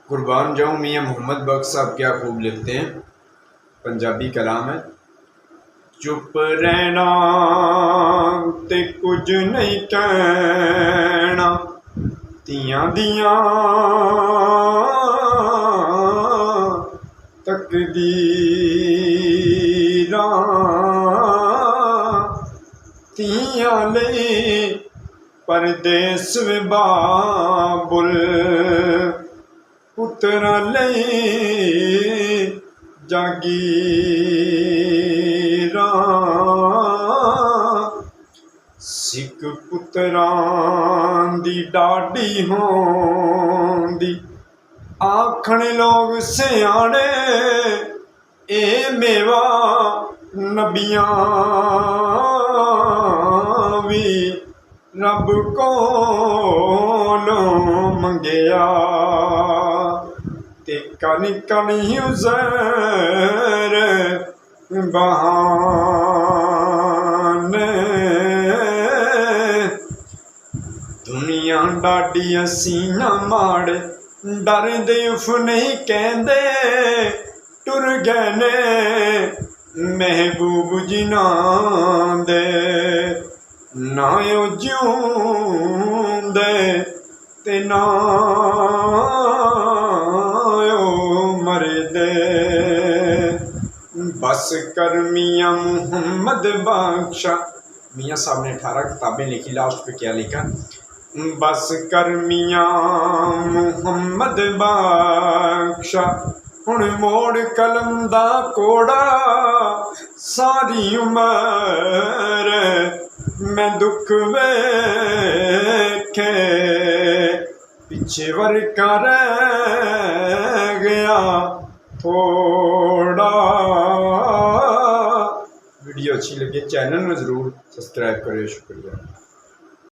कुर्बान जाऊँ मियाँ मोहम्मद बख्श साहब क्या खूब लिखते हैं। पंजाबी कलाम है। चुप रहना ते कुछ नहीं कहना, तियां दियां तकदीरां तियां लई परदेस वे बाबुल पुत्रा लई जागीरां। सिख पुत्रां दी डाडी होंदी आखण लोग सियाणे, ए मेवा नबियां भी रब कोलों मंगया, ते कन कन उज़ैर बहाने। दुनिया डाडी असीं माड़े डरदे उफ नहीं कहंदे, टुर गए ने महबूब जिन्हां दे, ना ओ जिउंदे ते ना ओ मरदे। बस कर मियाँ मुहम्मद बख्शा। मियाँ साहब ने 18 किताबें लिखी, लास्ट पे क्या लिखा, बस कर मियाँ मुहम्मद बख्शा, हुण मोड़ कलम दा कोड़ा, सारी उमर मैं दुख वेखे, पिछे वर्का रह गया थोड़ा। वीडियो अच्छी लगे चैनल में ज़रूर सब्सक्राइब करें। शुक्रिया।